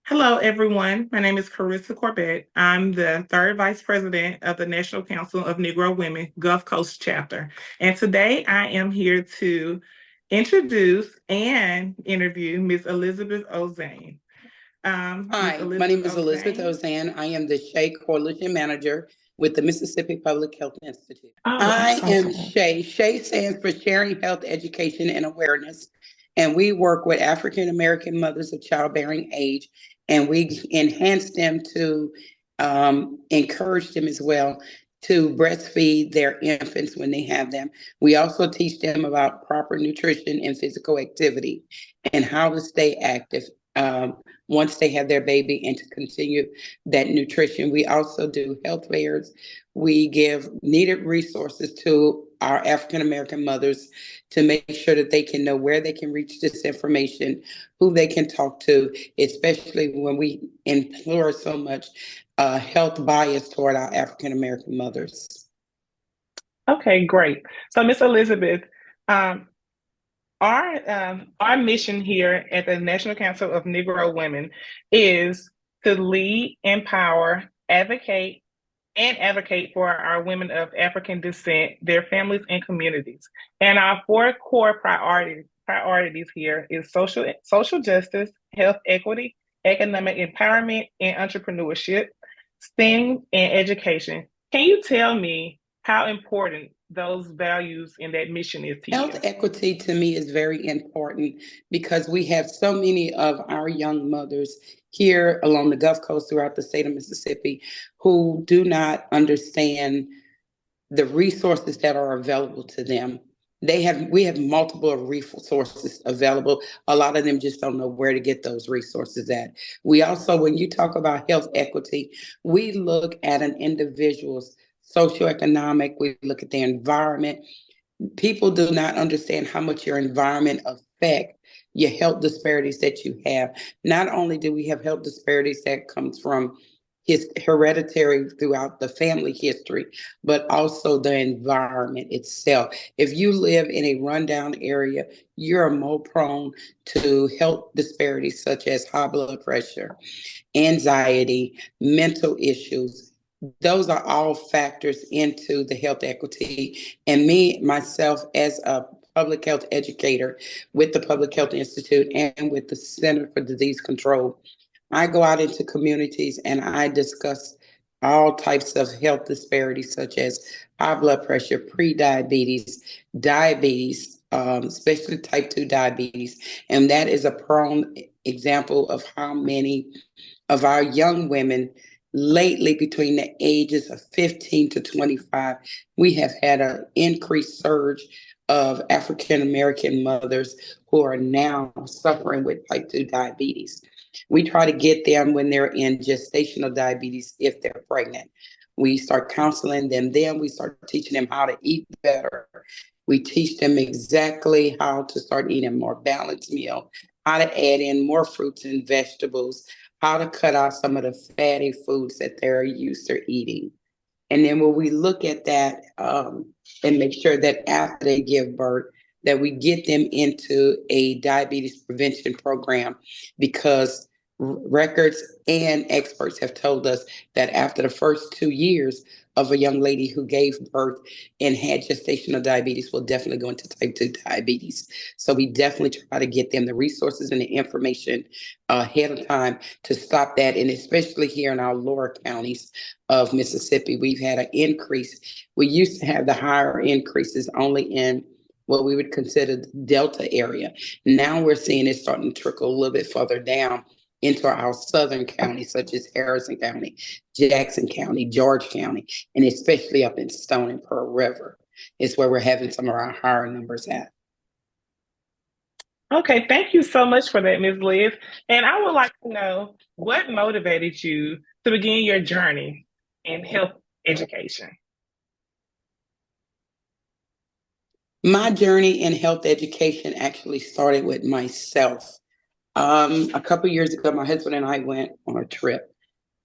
Hello, everyone. My name is Carissa Corbett. I'm the third vice president of the National Council of Negro Women Gulf Coast chapter. And today I am here to introduce and interview Ms. Elizabeth Ozane. Ms. Hi, my Elizabeth name is Elizabeth Ozane. Ozan. I am the Shea Coalition Manager with the Mississippi Public Health Institute. Oh, I am awesome. Shea. Shea stands for Sharing Health Education and Awareness, and we work with African American mothers of childbearing age, and we enhance them to encourage them as well to breastfeed their infants when they have them. We also teach them about proper nutrition and physical activity and how to stay active. Once they have their baby and to continue that nutrition. We also do health fairs. We give needed resources to our African American mothers to make sure that they can know where they can reach this information, who they can talk to, especially when we implore so much health bias toward our African American mothers. Okay, great. So, Miss Elizabeth, um, our mission here at the National Council of Negro Women is to lead, empower, advocate for our women of African descent, their families and communities. And our four core priorities here is social justice, health equity, economic empowerment, and entrepreneurship, STEM, and education. Can you tell me how important those values and that mission is to Health you? equity to me is very important because we have so many of our young mothers here along the Gulf Coast throughout the state of Mississippi who do not understand the resources that are available to them. We have multiple resources available. A lot of them just don't know where to get those resources at. We also, when you talk about health equity, we look at an individual's socioeconomic, we look at their environment. People do not understand how much your environment affect your health disparities that you have. Not only do we have health disparities that comes from his hereditary throughout the family history, but also the environment itself. If you live in a rundown area, you're more prone to health disparities such as high blood pressure, anxiety, mental issues. Those are all factors into the health equity. And me, myself, as a public health educator with the Public Health Institute and with the Center for Disease Control, I go out into communities and I discuss all types of health disparities, such as high blood pressure, pre-diabetes, diabetes, especially type 2 diabetes. And that is a prone example of how many of our young women lately between the ages of 15 to 25, we have had an increased surge of African American mothers who are now suffering with type 2 diabetes. We try to get them when they're in gestational diabetes if they're pregnant. We start counseling them, then we start teaching them how to eat better. We teach them exactly how to start eating a more balanced meal, how to add in more fruits and vegetables, how to cut out some of the fatty foods that they're used to eating. And then when we look at that and make sure that after they give birth, that we get them into a diabetes prevention program because records and experts have told us that after the first 2 years of a young lady who gave birth and had gestational diabetes will definitely go into type 2 diabetes. So we definitely try to get them the resources and the information ahead of time to stop that. And especially here in our lower counties of Mississippi, we've had an increase. We used to have the higher increases only in what we would consider the Delta area. Now we're seeing it starting to trickle a little bit further down into our southern counties, such as Harrison County, Jackson County, George County, and especially up in Stone and Pearl River is where we're having some of our higher numbers at. Okay, thank you so much for that, Ms. Liz. And I would like to know what motivated you to begin your journey in health education. My journey in health education actually started with myself. A couple years ago, my husband and I went on a trip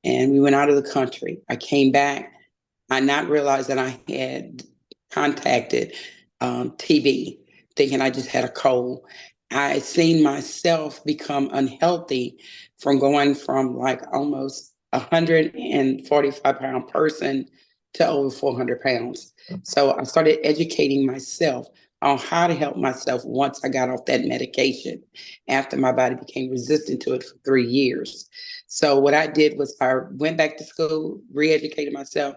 and we went out of the country. I came back. I not realized that I had contacted TB, thinking I just had a cold. I seen myself become unhealthy from going from like almost 145-pound person to over 400 pounds. So I started educating myself on how to help myself once I got off that medication after my body became resistant to it for 3 years. So what I did was I went back to school, re-educated myself,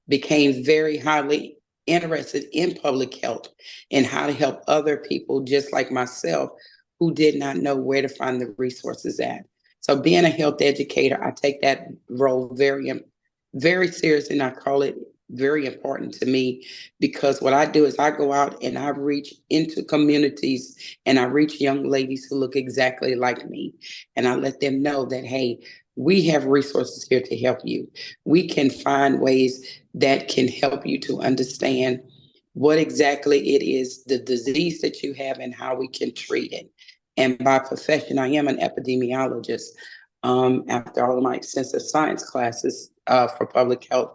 became very highly interested in public health and how to help other people just like myself who did not know where to find the resources at. So being a health educator, I take that role very seriously, and I call it very important to me because what I do is I go out and I reach into communities and I reach young ladies who look exactly like me. And I let them know that, hey, we have resources here to help you. We can find ways that can help you to understand what exactly it is, the disease that you have, and how we can treat it. And by profession, I am an epidemiologist. After all of my extensive science classes for public health,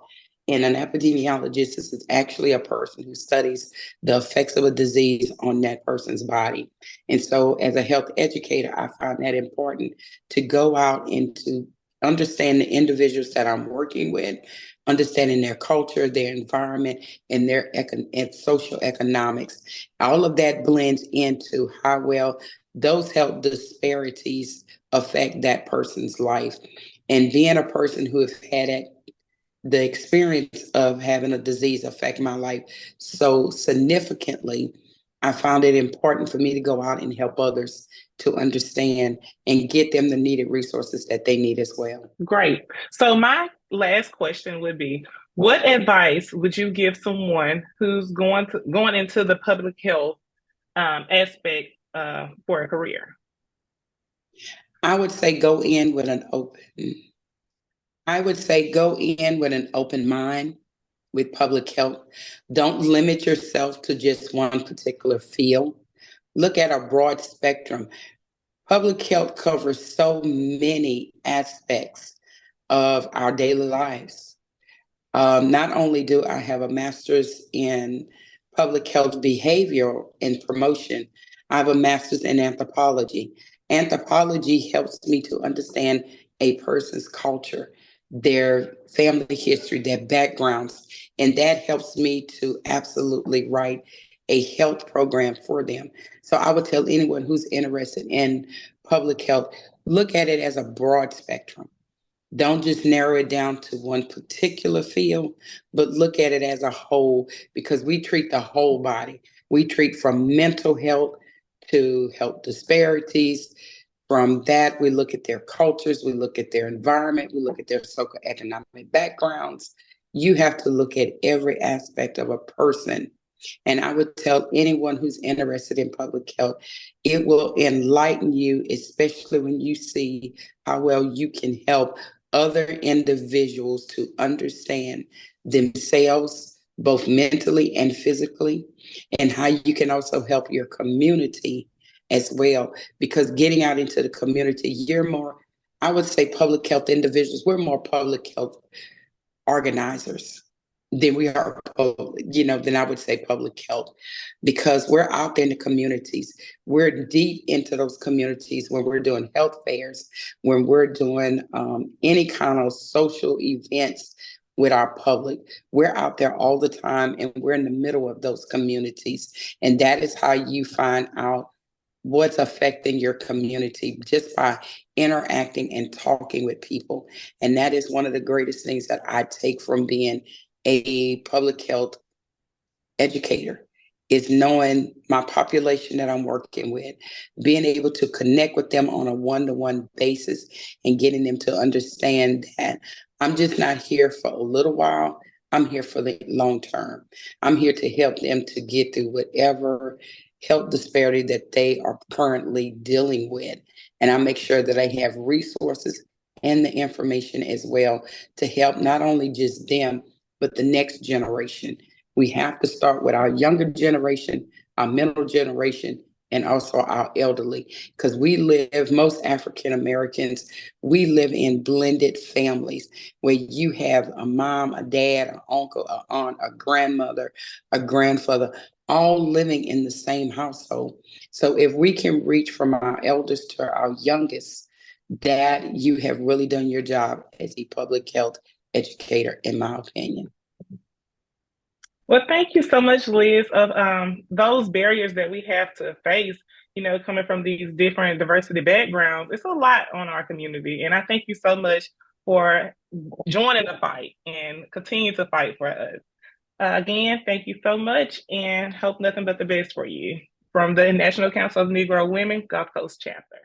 and an epidemiologist is actually a person who studies the effects of a disease on that person's body. And so, as a health educator, I find that important to go out and to understand the individuals that I'm working with, understanding their culture, their environment, and their and social economics. All of that blends into how well those health disparities affect that person's life. And being a person who have had the experience of having a disease affect my life so significantly, I found it important for me to go out and help others to understand and get them the needed resources that they need as well. Great. So my last question would be, what advice would you give someone who's going into the public health aspect for a career? I would say go in with an open mind with public health. Don't limit yourself to just one particular field. Look at a broad spectrum. Public health covers so many aspects of our daily lives. Not only do I have a master's in public health behavior and promotion, I have a master's in anthropology. Anthropology helps me to understand a person's culture, their family history, their backgrounds, and that helps me to absolutely write a health program for them. So I would tell anyone who's interested in public health, look at it as a broad spectrum. Don't just narrow it down to one particular field, but look at it as a whole because we treat the whole body. We treat from mental health to health disparities. From that, we look at their cultures, we look at their environment, we look at their socioeconomic backgrounds. You have to look at every aspect of a person. And I would tell anyone who's interested in public health, it will enlighten you, especially when you see how well you can help other individuals to understand themselves, both mentally and physically, and how you can also help your community as well. Because getting out into the community, you're more, I would say, public health individuals, we're more public health organizers than we are public, than I would say public health, because we're out there in the communities. We're deep into those communities when we're doing health fairs, when we're doing any kind of social events with our public. We're out there all the time and we're in the middle of those communities. And that is how you find out what's affecting your community just by interacting and talking with people. And that is one of the greatest things that I take from being a public health educator is knowing my population that I'm working with, being able to connect with them on a one-to-one basis and getting them to understand that I'm just not here for a little while. I'm here for the long term. I'm here to help them to get through whatever health disparity that they are currently dealing with. And I make sure that I have resources and the information as well to help not only just them, but the next generation. We have to start with our younger generation, our middle generation, and also our elderly, because most African Americans, we live in blended families where you have a mom, a dad, an uncle, an aunt, a grandmother, a grandfather, all living in the same household. So if we can reach from our eldest to our youngest, that you have really done your job as a public health educator, in my opinion. Well, thank you so much, Liz, of those barriers that we have to face, coming from these different diversity backgrounds. It's a lot on our community. And I thank you so much for joining the fight and continue to fight for us. Again, thank you so much and hope nothing but the best for you from the National Council of Negro Women Gulf Coast chapter.